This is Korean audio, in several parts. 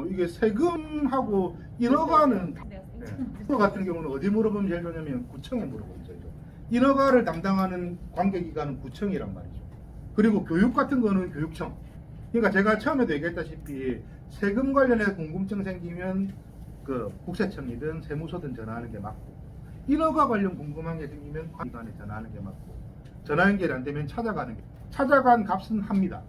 이게 세금하고 인허가는 인허가 같은 경우는 어디 물어보면 제일 좋냐면 구청에 물어보면 제일 좋아요. 인허가를 담당하는 관계기관은 구청이란 말이죠. 그리고 교육 같은 거는 교육청. 그러니까 제가 처음에도 얘기했다시피 세금 관련해서 궁금증 생기면 그 국세청이든 세무서든 전화하는 게 맞고, 인허가 관련 궁금한 게 생기면 관계기관에 전화하는 게 맞고, 전화 연결이 안 되면 찾아가는 게, 찾아간 값은 합니다.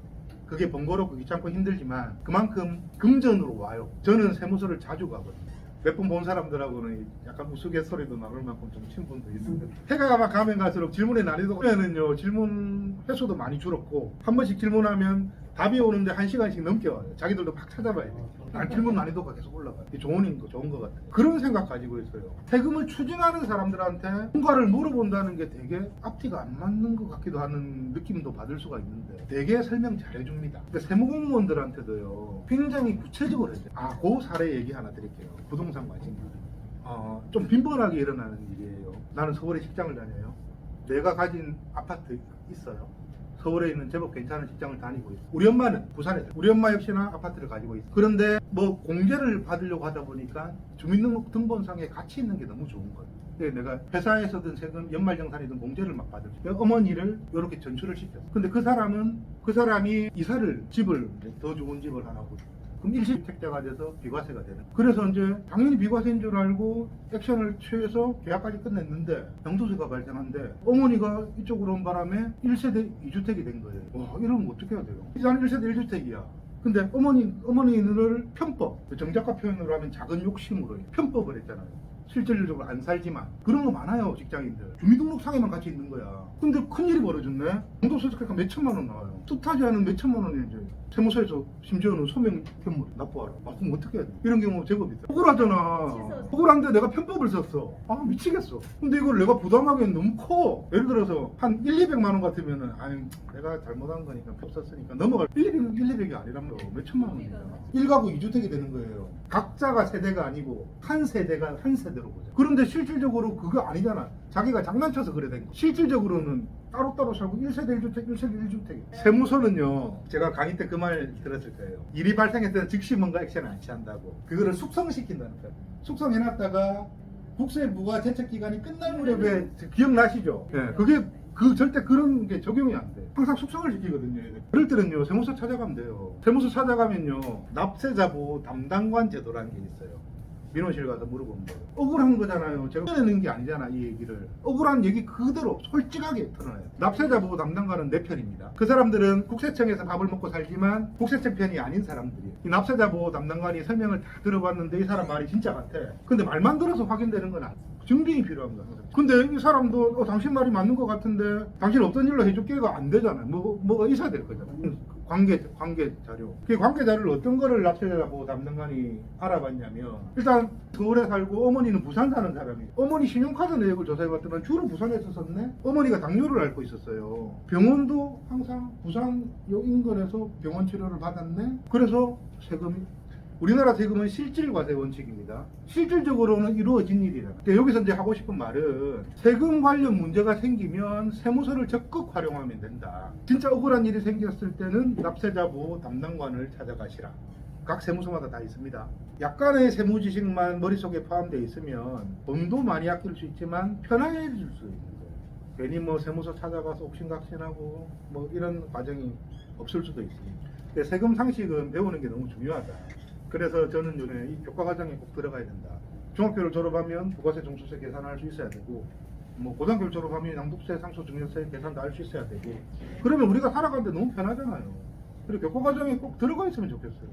그게 번거롭고 귀찮고 힘들지만 그만큼 금전으로 와요. 저는 세무서를 자주 가거든요. 몇 번 본 사람들하고는 약간 우스갯소리도 나눌 만큼 좀 친분도 있는데, 해가 막 가면 갈수록 질문의 난이도가 질문 횟수도 많이 줄었고, 한 번씩 질문하면 답이 오는데 1시간씩 넘게 와요. 자기들도 막 찾아봐야 돼. 질문 난이도가 계속 올라가요. 좋은 것 같아요. 그런 생각 가지고 있어요. 세금을 추징하는 사람들한테 뭔가를 물어본다는 게 되게 앞뒤가 안 맞는 것 같기도 하는 느낌도 받을 수가 있는데 되게 설명 잘 해줍니다. 그러니까 세무공무원들한테도요, 굉장히 구체적으로 해줘요. 그 사례 얘기 하나 드릴게요. 부동산 관심. 좀 빈번하게 일어나는 일이에요. 나는 서울에 직장을 다녀요. 내가 가진 아파트 있어요. 서울에 있는 제법 괜찮은 직장을 다니고 있어요. 우리 엄마는 부산에 살아요. 우리 엄마 역시나 아파트를 가지고 있어요. 그런데 뭐 공제를 받으려고 하다 보니까 주민등록등본상에 같이 있는 게 너무 좋은 거예요. 내가 회사에서든 세금 연말정산이든 공제를 막 받을 때 어머니를 이렇게 전출을 시켰어요. 근데 그 사람이 이사를 집을 더 좋은 집을 하나 보고, 그럼 일시주택자가 돼서 비과세가 되는. 그래서 이제 당연히 비과세인 줄 알고 액션을 취해서 계약까지 끝냈는데 양도세가 발생한데, 어머니가 이쪽으로 온 바람에 1세대 2주택이 된 거예요. 와, 이러면 어떻게 해야 돼요? 나는 1세대 1주택이야. 근데 어머니를 편법, 정작가 표현으로 하면 작은 욕심으로 편법을 했잖아요. 실질적으로 안 살지만. 그런 거 많아요, 직장인들. 주민등록상에만 같이 있는 거야. 근데 큰일이 벌어졌네. 양도소득세가 몇 천만 원 나와요. 뜻하지 않은 몇 천만 원이 이제 세무서에서 심지어는 소명 편물 납부하라. 그럼 어떻게 해야 돼? 이런 경우 제법 있다. 억울하잖아. 억울한데 내가 편법을 썼어. 미치겠어. 근데 이걸 내가 부담하기엔 너무 커. 예를 들어서 한 1,200만 원 같으면은 내가 잘못한 거니까 법 썼으니까 넘어갈. 1,200이 아니란 말이야. 몇 천만 원이잖아. 1가구 2주택이 되는 거예요. 각자가 세대가 아니고 한 세대가 한 세대로 보자. 그런데 실질적으로 그거 아니잖아. 자기가 장난쳐서 그래 된 거. 실질적으로는 따로따로 살고 1세대 1주택, 1세대 1주택. 세무서는요, 제가 강의 때 그 말 들었을 거예요. 일이 발생했을 때 즉시 뭔가 액션을 안 취한다고. 그거를 숙성시킨다는 거예요. 숙성해놨다가 국세부가 제척기간이 끝날 무렵에 기억나시죠? 네, 그게 절대 그런 게 적용이 안 돼. 항상 숙성을 시키거든요. 그럴 때는요, 세무서 찾아가면 돼요. 세무서 찾아가면요, 납세자보 담당관 제도라는 게 있어요. 민원실 가서 물어보는 거예요. 억울한 거잖아요. 제가 내는 게 아니잖아, 이 얘기를. 억울한 얘기 그대로 솔직하게 털어놔요. 납세자 보호 담당관은 내 편입니다. 그 사람들은 국세청에서 밥을 먹고 살지만 국세청 편이 아닌 사람들이에요. 이 납세자 보호 담당관이 설명을 다 들어봤는데 이 사람 말이 진짜 같아. 근데 말만 들어서 확인되는 건 아니에요. 증빙이 필요한 거야. 근데 이 사람도 당신 말이 맞는 것 같은데 당신 없던 일로 해줄게가 안 되잖아요. 뭐가 있어야 될 거잖아요. 관계 자료. 그 관계 자료를 어떤 거를 납세자 보호 담당관이 알아봤냐면, 일단 서울에 살고 어머니는 부산 사는 사람이에요. 어머니 신용카드 내역을 조사해봤더니 주로 부산에서 썼네. 어머니가 당뇨를 앓고 있었어요. 병원도 항상 부산 인근에서 병원 치료를 받았네. 그래서 세금이, 우리나라 세금은 실질과세 원칙입니다. 실질적으로는 이루어진 일이잖아. 여기서 이제 하고 싶은 말은, 세금 관련 문제가 생기면 세무서를 적극 활용하면 된다. 진짜 억울한 일이 생겼을 때는 납세자 보호 담당관을 찾아가시라. 각 세무서마다 다 있습니다. 약간의 세무 지식만 머릿속에 포함되어 있으면 돈도 많이 아낄 수 있지만 편안해질 수 있는 거예요. 괜히 뭐 세무서 찾아가서 옥신각신하고 뭐 이런 과정이 없을 수도 있으니까. 세금 상식은 배우는 게 너무 중요하다. 그래서 저는 요새 이 교과 과정에 꼭 들어가야 된다. 중학교를 졸업하면 부가세 종소세 계산할 수 있어야 되고, 뭐 고등학교를 졸업하면 양도세, 상속증여세 계산도 할 수 있어야 되고, 그러면 우리가 살아가는데 너무 편하잖아요. 그리고 교과 과정에 꼭 들어가 있으면 좋겠어요.